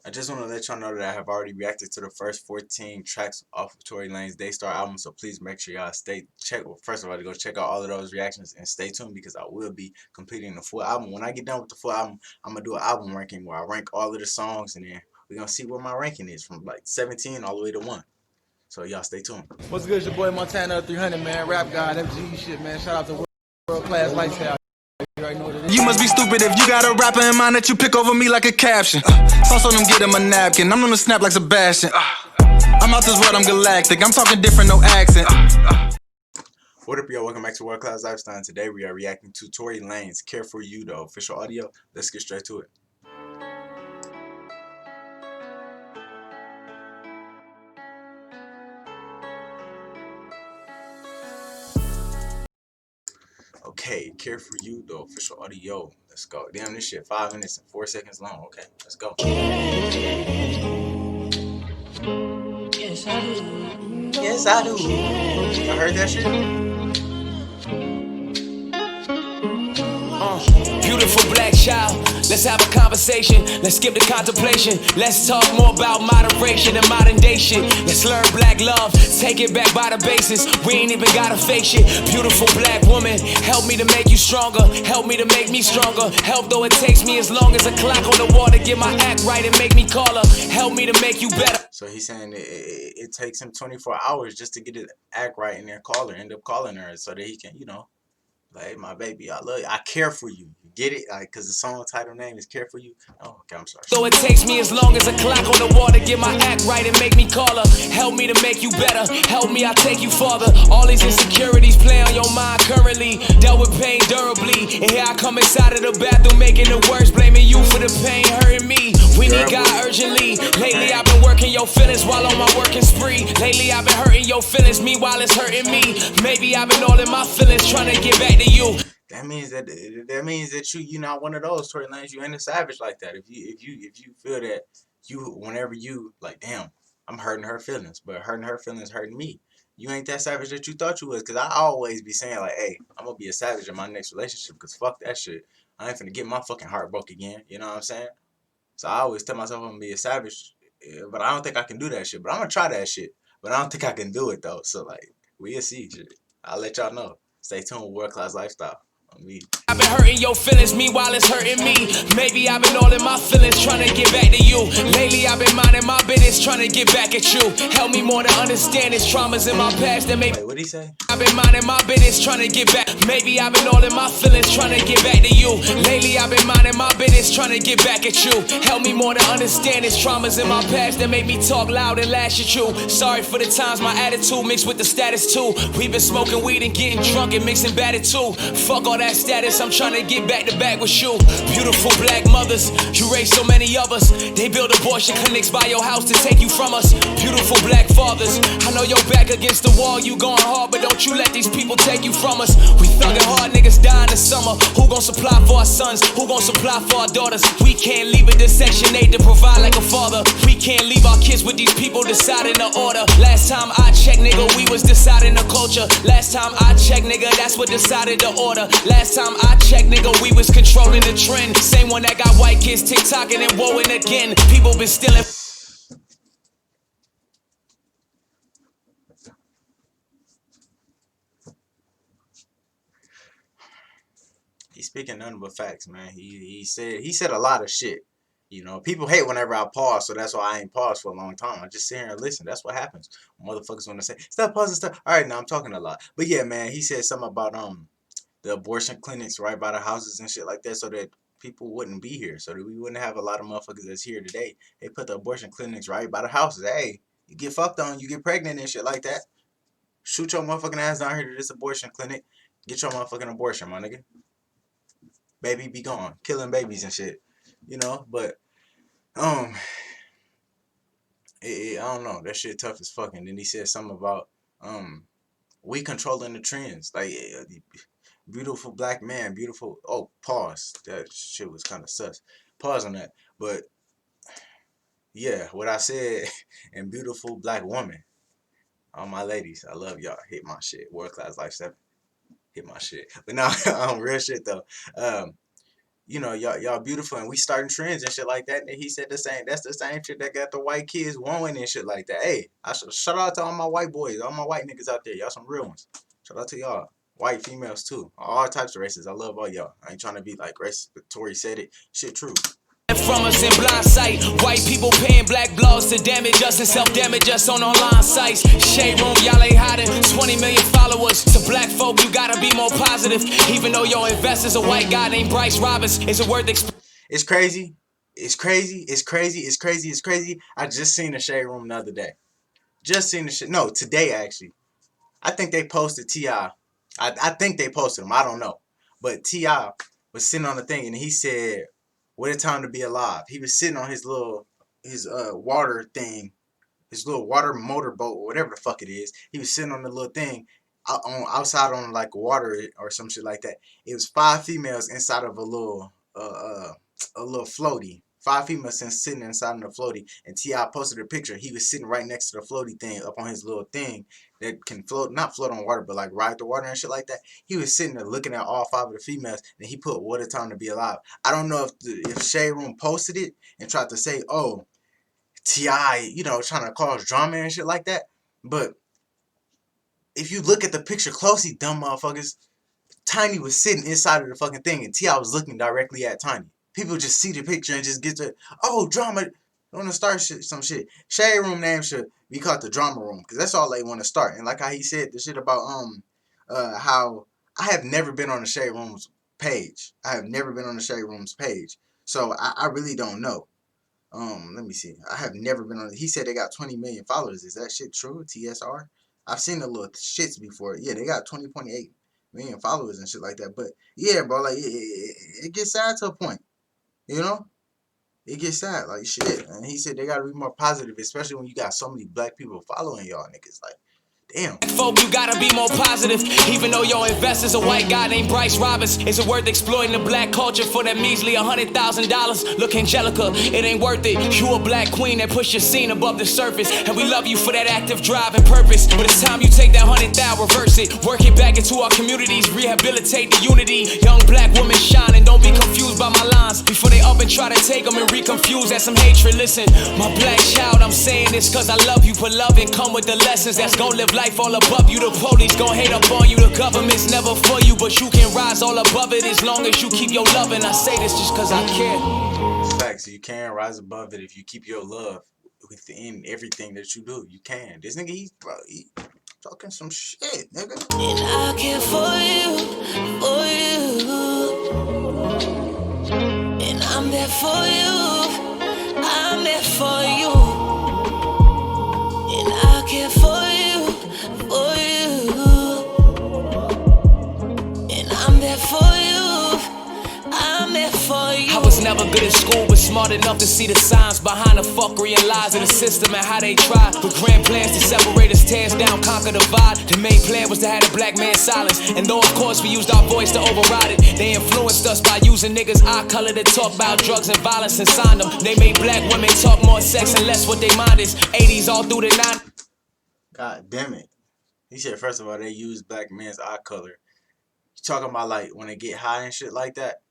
I just want to let y'all know that I have already reacted to the first 14 tracks off of Tory Lanez DAYSTAR album, so please make sure y'all first of all, to go check out all of those reactions and stay tuned because I will be completing the full album. When I get done with the full album, I'm going to do an album ranking where I rank all of the songs and then we're going to see where my ranking is from like 17 all the way to 1. So y'all stay tuned. What's good? It's your boy Montana 300, man. Rap God, FG shit, man. Shout out to World Class Lifestyle. You already know what it is. You must be stupid if you got a rapper in mind that you pick over me like a caption. Sauce on them, get him a napkin. I'm gonna snap like Sebastian. I'm out this world, I'm galactic. I'm talking different, no accent. What up, y'all? Welcome back to World Class Lifestyle. And today we are reacting to Tory Lanez Care For You, the official audio. Let's get straight to it. Okay, Care For You, the official audio. Let's go. Damn, this shit 5 minutes and 4 seconds long. Okay, let's go. Yes, I do. Yes, I do. I heard that shit. Beautiful black child, let's have a conversation. Let's skip the contemplation. Let's talk more about moderation and modern day shit. Let's learn black love, take it back by the basis. We ain't even gotta fake shit. Beautiful black woman, help me to make you stronger. Help me to make me stronger. Help though it takes me as long as a clock on the wall to get my act right and make me call her. Help me to make you better. So he's saying it takes him 24 hours just to get his act right and then end up calling her so that he can, you know, like, hey, my baby, I love you. I care for you. You get it? Like, because the song title name is Care For You. Oh, okay, I'm sorry. So it takes me as long as a clock on the wall to get my act right and make me call her. Help me to make you better. Help me, I'll take you farther. All these insecurities play on your mind currently. Dealt with pain durably. And here I come inside of the bathroom making it worse. Blaming you for the pain hurting me. We need God urgently. Lately I've been working your feelings while on my working spree. Lately I've been hurting your feelings, meanwhile it's hurting me. Maybe I've been all in my feelings trying to get back to you. That means that you're not one of those, Tory Lanez. You ain't a savage like that. If you feel that whenever you like, damn, I'm hurting her feelings, but hurting her feelings hurting me. You ain't that savage that you thought you was. Cause I always be saying like, hey, I'm gonna be a savage in my next relationship. Cause fuck that shit. I ain't finna get my fucking heart broke again. You know what I'm saying? So I always tell myself I'm gonna be a savage, but I don't think I can do that shit. But I'm gonna try that shit. But I don't think I can do it though. So like, we'll see. Shit. I'll let y'all know. Stay tuned with World Class Lifestyle. I've been hurting your feelings, meanwhile it's hurting me. Maybe I've been all in my feelings trying to get back to you. Lately I've been minding my business trying to get back at you. Help me more to understand these traumas in my past that maybe. Wait, what'd he say? I've been minding my business trying to get back. Maybe I've been all in my feelings trying to get back to you. Lately I've been minding my business trying to get back at you. Help me more to understand these traumas in my past that made me talk loud and lash at you. Sorry for the times my attitude mixed with the status too. We've been smoking weed and getting drunk and mixing batter too. Fuck all that status, I'm trying to get back to back with you. Beautiful black mothers, you raised so many of us. They build abortion clinics by your house to take you from us. Beautiful black fathers, I know you're back against the wall, you going hard, but don't you let these people take you from us. We thuggin' hard, niggas die in the summer. Who gon' supply for our sons? Who gon' supply for our daughters? We can't leave it to Section 8 to provide like a father. We can't leave our kids with these people deciding the order. Last time I checked, nigga, we was deciding the culture. Last time I checked, nigga, that's what decided the order. Last time I checked, nigga, we was controlling the trend. Same one that got white kids TikToking and woeing again. People been stealing. He's speaking nothing but facts, man. He said a lot of shit. You know, people hate whenever I pause, so that's why I ain't paused for a long time. I just sit here and listen. That's what happens. Motherfuckers want to say, stop pausing, stop. All right, now I'm talking a lot. But yeah, man, he said something about the abortion clinics right by the houses and shit like that so that people wouldn't be here, so that we wouldn't have a lot of motherfuckers that's here today. They put the abortion clinics right by the houses. Hey, you get fucked on, you get pregnant and shit like that. Shoot your motherfucking ass down here to this abortion clinic. Get your motherfucking abortion, my nigga. Baby be gone. Killing babies and shit. You know, but I don't know. That shit tough as fuck. And then he said something about we controlling the trends. Like beautiful black man, beautiful. Oh, pause. That shit was kind of sus. Pause on that. But yeah, what I said, and beautiful black woman. All my ladies, I love y'all. Hit my shit. World Class Lifestyle. Hit my shit. But now, real shit though. you know, y'all beautiful and we starting trends and shit like that. And he said the same. That's the same shit that got the white kids wooing and shit like that. Hey, shout out to all my white boys, all my white niggas out there. Y'all some real ones. Shout out to y'all. White females too. All types of races. I love all y'all. I ain't trying to be like racist, but Tory said it. Shit true. From us in blind sight, white people paying black blogs to damage us and self-damage us on online sites. Shade room, y'all ain't hiding. 20 million followers. To black folk, you gotta be more positive. Even though your investor's a white guy named Bryce Roberts, is it worth It's crazy. It's crazy. It's crazy. It's crazy. It's crazy. I just seen the shade room the other day. Just seen the shit. No, today actually. I think they posted T.I. I think they posted him. I don't know. But T.I. was sitting on the thing and he said, "What a time to be alive." He was sitting on his water thing, his little water motorboat or whatever the fuck it is. He was sitting on the little thing outside on like water or some shit like that. It was 5 females inside of a little floaty. 5 females sitting inside of the floaty, and T.I. posted a picture. He was sitting right next to the floaty thing up on his little thing that can float, not float on water, but like ride the water and shit like that. He was sitting there looking at all 5 of the females, and he put "What a time to be alive." I don't know if Shade Room posted it and tried to say, "Oh, T.I., you know, trying to cause drama and shit like that," but if you look at the picture closely, dumb motherfuckers, Tiny was sitting inside of the fucking thing, and T.I. was looking directly at Tiny. People just see the picture and just get to, oh, drama. They want to start some shit. Shade Room name should be called the Drama Room, because that's all they want to start. And like how he said the shit about how I have never been on the Shade Room's page. I have never been on the Shade Room's page, so I really don't know. Let me see. I have never been on it. He said they got 20 million followers. Is that shit true? TSR? I've seen the little shits before. Yeah, they got 20.8 million followers and shit like that. But yeah, bro, like it gets sad to a point. You know? It gets sad, like shit. And he said they gotta be more positive, especially when you got so many black people following y'all niggas. Like, damn. folk, you gotta be more positive. Even though your investor's a white guy named Bryce Roberts, is it worth exploiting the black culture for that measly $100,000? Look, Angelica, it ain't worth it. You a black queen that push your scene above the surface, and we love you for that active drive and purpose. But it's time you take that 100,000, reverse it, work it back into our communities, rehabilitate the unity. Young black women shine, and don't be confused by my lines before they up and try to take them and reconfuse that some hatred. Listen, my black child, I'm saying this cause I love you, but love and come with the lessons that's gon' live life all above you. The police gon' hate up on you, the government's never for you, but you can rise all above it as long as you keep your love. And I say this just cause I care. Facts, you can rise above it if you keep your love within everything that you do. You can. This nigga, he talking some shit, nigga. And I care for you, and I'm there for you, I'm there for you, and I care for you, and I'm there for you, I'm there for you. I was never good at school, but smart enough to see the signs behind the fuckery and lies of the system and how they try. With grand plans to separate us, tear us down, conquer the divide. The main plan was to have the black man silence, and though of course we used our voice to override it, they influenced us by using niggas' eye color to talk about drugs and violence and signed them. They made black women talk more sex and less what they mind is. 80s all through the 90s. God damn it. He said, first of all, they use black men's eye color. You talking about like when they get high and shit like that?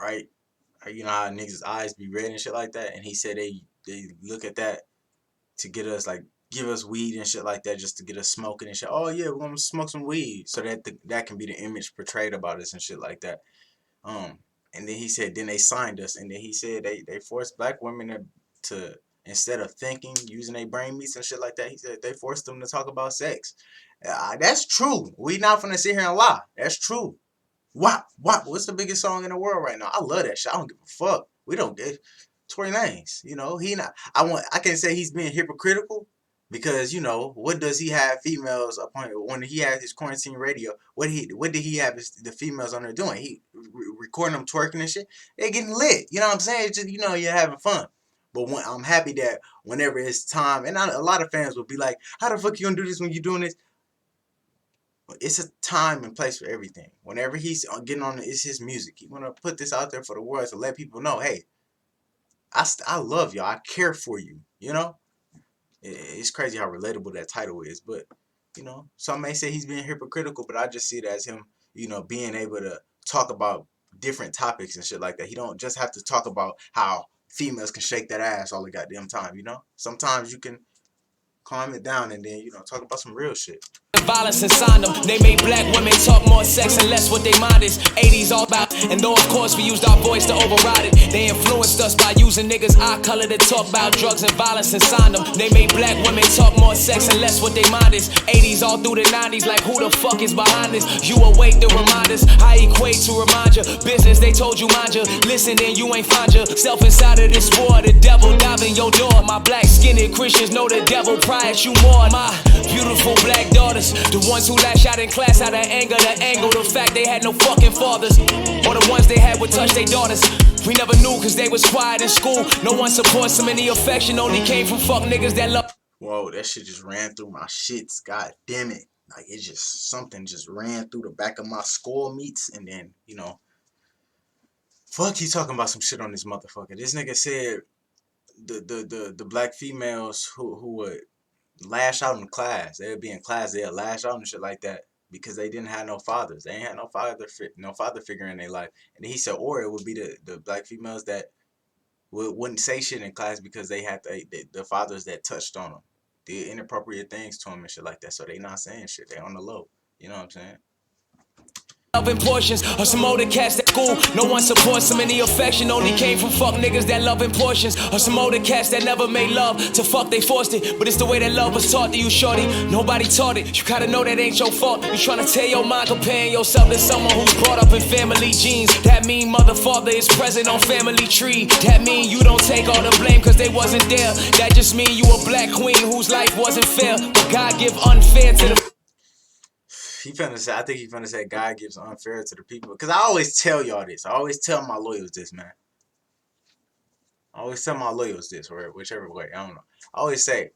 Right? You know how niggas' eyes be red and shit like that? And he said they look at that to get us, like, give us weed and shit like that just to get us smoking and shit. Oh, yeah, we're going to smoke some weed. So that can be the image portrayed about us and shit like that. And then he said, then they signed us. And then he said they forced black women to instead of thinking, using their brain meats and shit like that, he said they forced them to talk about sex. That's true. We not finna sit here and lie. That's true. What's the biggest song in the world right now? I love that shit. I don't give a fuck. We don't get Tory Lanez. You know, he not. I can't say he's being hypocritical because you know what does he have females upon when he had his quarantine radio? What did he have the females on there doing? He recording them twerking and shit. They getting lit. You know what I'm saying? It's just, you know, you're having fun. But I'm happy that whenever it's time, and a lot of fans will be like, "How the fuck you gonna do this when you're doing this?" It's a time and place for everything. Whenever he's getting on, it's his music. He want to put this out there for the world to let people know, hey, I love y'all. I care for you. You know, it's crazy how relatable that title is. But you know, some may say he's being hypocritical, but I just see it as him, you know, being able to talk about different topics and shit like that. He don't just have to talk about how females can shake that ass all the goddamn time, you know? Sometimes you can calm it down and then, you know, talk about some real shit. Violence inside them. They made black women talk more sex and less what they mind is. 80s all about. And though of course we used our voice to override it, they influenced us by using niggas' eye color to talk about drugs and violence inside them. They made black women talk more sex and less what they mind is. 80s all through the 90s, like who the fuck is behind this? You awake to remind us. I equate to remind you. Business they told you mind you. Listen then you ain't find yourself inside of this war. The devil diving your door. My black skinned Christians know the devil pries you more. My beautiful black daughters, the ones who lash out in class out of anger, the angle, the fact they had no fucking fathers, or the ones they had would touch their daughters. We never knew cause they was quiet in school. No one supports them, and the affection only came from fuck niggas that love. Whoa, that shit just ran through my shits. God damn it. Like, it just, something just ran through the back of my skull meats, and then, you know, fuck, he talking about some shit on this motherfucker. This nigga said the black females who would lash out in class, they would be in class, they'd lash out and shit like that because they didn't have no fathers. They ain't had no father figure in their life. And he said, or it would be the black females that wouldn't say shit in class because they had the fathers that touched on them, did inappropriate things to them and shit like that. So they not saying shit. They on the low. You know what I'm saying? Loving portions of some older cats at school. No one supports them, and the affection only came from fuck niggas that loving portions of some older cats that never made love to fuck, they forced it. But it's the way that love was taught to you, shorty. Nobody taught it. You gotta know that ain't your fault. You trying to tear your mind comparing yourself to someone who's brought up in family genes. That mean mother father is present on family tree. That mean you don't take all the blame cause they wasn't there. That just mean you a black queen whose life wasn't fair. But God give unfair to the. He finna say, I think he finna say God gives unfair to the people. Because I always tell y'all this. I always tell my loyals this, man. I always tell my loyals this, or whichever way. I don't know. I always say,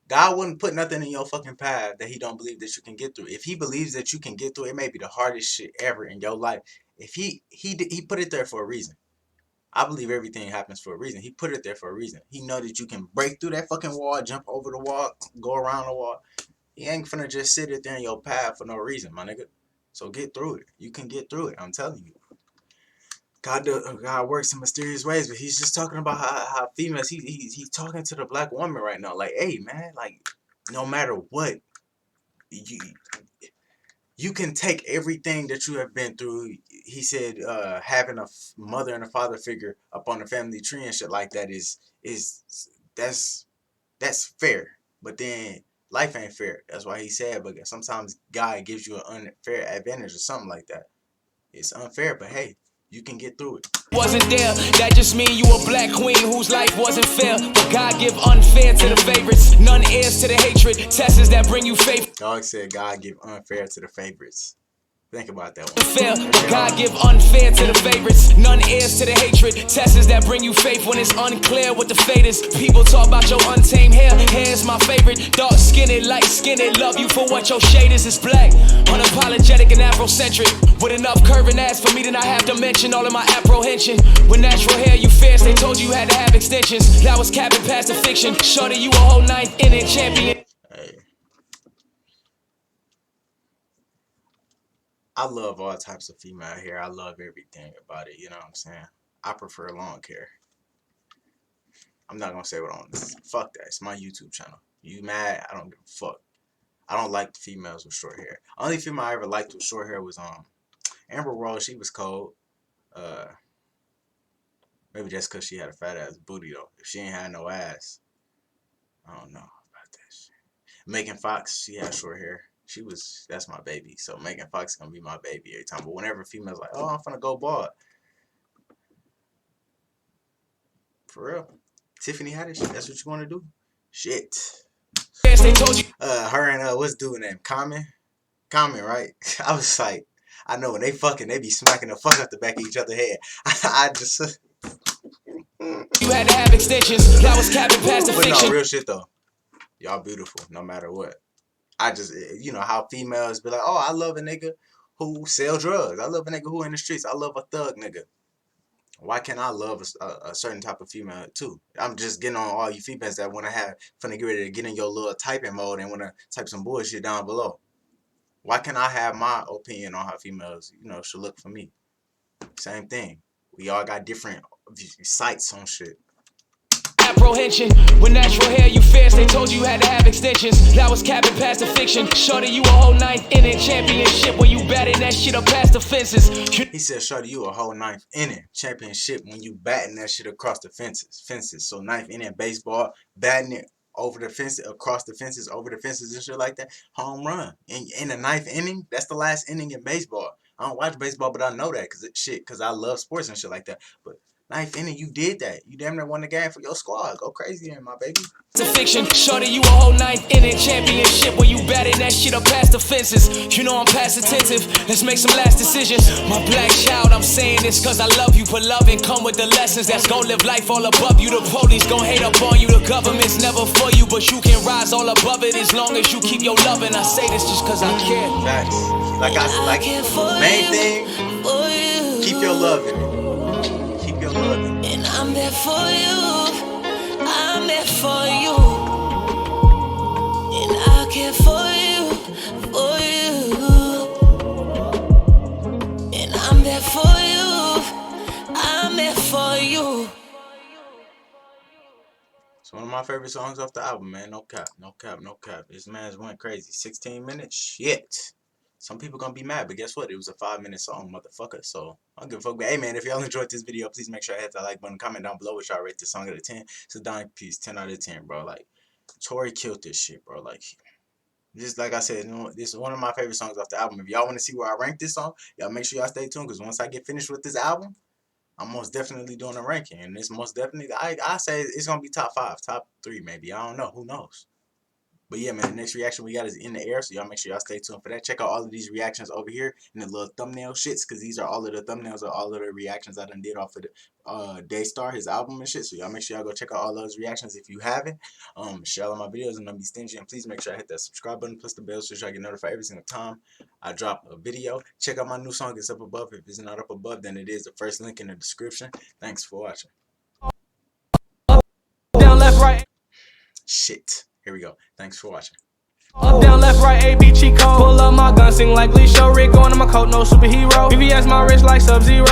God wouldn't put nothing in your fucking path that he don't believe that you can get through. If he believes that you can get through, it may be the hardest shit ever in your life. If he put it there for a reason. I believe everything happens for a reason. He put it there for a reason. He know that you can break through that fucking wall, jump over the wall, go around the wall. He ain't finna just sit it there in your path for no reason, my nigga. So get through it. You can get through it. I'm telling you. God works in mysterious ways, but he's just talking about how females. He's talking to the black woman right now. Like, hey, man, like, no matter what, you can take everything that you have been through. He said, having a mother and a father figure up on the family tree and shit like that that's fair. But then life ain't fair. That's why he said, but sometimes God gives you an unfair advantage or something like that. It's unfair, but hey, you can get through it. Wasn't there, that just mean you a black queen whose life wasn't fair. But God give unfair to the favorites, none heirs to the hatred. Tests that bring you faith. Dog said God give unfair to the favorites. Think about that one. Fair, but God give unfair to the favorites, none heirs to the hatred. Tests that bring you faith when it's unclear what the fate is. People talk about your untamed hair. Hair's my favorite. Dark skinned, light skinned. Love you for what your shade is. It's black, unapologetic and Afrocentric. With enough curving ass for me to not have to mention all of my apprehension. With natural hair you fierce, they told you had to have extensions. That was capping past the fiction. Shorty, you a whole ninth inning champion. Hey. I love all types of female hair. I love everything about it. You know what I'm saying? I prefer long hair. I'm not gonna say what on this. Fuck that. It's my YouTube channel. You mad? I don't give a fuck. I don't like the females with short hair. Only female I ever liked with short hair was Amber Rose. She was cold. Maybe just cause she had a fat ass booty though. If she ain't had no ass, I don't know about that shit. Megan Fox, she had short hair. That's my baby. So Megan Fox gonna be my baby every time. But whenever females like, oh, I'm finna go bald. For real. Tiffany Haddish, that's what you wanna do? Shit. They told you. Her and what's dude name? Common, right? I was like, I know when they fucking, they be smacking the fuck out the back of each other's head. I just You had to have extensions. That was capping past the but fiction. no, real shit though. Y'all beautiful, no matter what. I just, you know how females be like, oh, I love a nigga who sell drugs. I love a nigga who in the streets. I love a thug nigga. Why can't I love a certain type of female too? I'm just getting on all you females that want to finna get ready to get in your little typing mode and want to type some bullshit down below. Why can't I have my opinion on how females, you know, should look for me? Same thing. We all got different sights on shit. Apprehension, with natural hair you fierce. They told you had to have extensions. That was capping past the fiction. Shorty, you a whole ninth inning championship when you batting that shit up past the fences. He said, shorty, you a whole ninth inning championship when you batting that shit across the fences. So ninth inning baseball, batting it over the fences, across the fences, over the fences and shit like that. Home run. In the ninth inning, that's the last inning in baseball. I don't watch baseball, but I know that because I love sports and shit like that. But ninth inning, you did that. You damn near won the game for your squad. Go crazy then, my baby. It's a fiction. Shorty, you a whole ninth inning championship when you batting that shit up past the fences. You know I'm past attentive. Let's make some last decisions. My black child, I'm saying this cause I love you. But loving come with the lessons that's gon' live life all above you. The police gon' hate up on you. The government's never for you, but you can rise all above it as long as you keep your loving. I say this just cause I care. Facts. Like main thing, keep your love in it. Keep your love in it. And I'm there for you. I'm there for you. And I care for you, for you. And I'm there for you. I'm there for you. It's one of my favorite songs off the album, man. No cap, no cap, no cap. This man's went crazy. 16 minutes? Shit. Some people gonna be mad, but guess what? It was a 5-minute song, motherfucker. So I don't give a fuck. But hey, man, if y'all enjoyed this video, please make sure I hit that like button. Comment down below what y'all rate this song out of 10. It's a dying piece, 10 out of 10, bro. Like, Tory killed this shit, bro. Like, just like I said, you know, this is one of my favorite songs off the album. If y'all want to see where I rank this song, y'all make sure y'all stay tuned, because once I get finished with this album, I'm most definitely doing a ranking. And it's most definitely, I say it's gonna be top 5, top 3, maybe. I don't know. Who knows? But yeah, man, the next reaction we got is in the air, so y'all make sure y'all stay tuned for that. Check out all of these reactions over here in the little thumbnail shits, because these are all of the thumbnails of all of the reactions I done did off of the DAYSTAR, his album and shit. So y'all make sure y'all go check out all those reactions if you haven't. Share all my videos and don't be stingy. And please make sure I hit that subscribe button plus the bell so y'all get notified every single time I drop a video. Check out my new song. It's up above. If it's not up above, then it is. The first link in the description. Thanks for watching. Down, left, right. Shit. Here we go. Thanks for watching. Up, down, left, right, A, B, cheat code. Pull up my gun, sing like Lee Show. Rick on my coat, no superhero. VVS my wrist like Sub-Zero.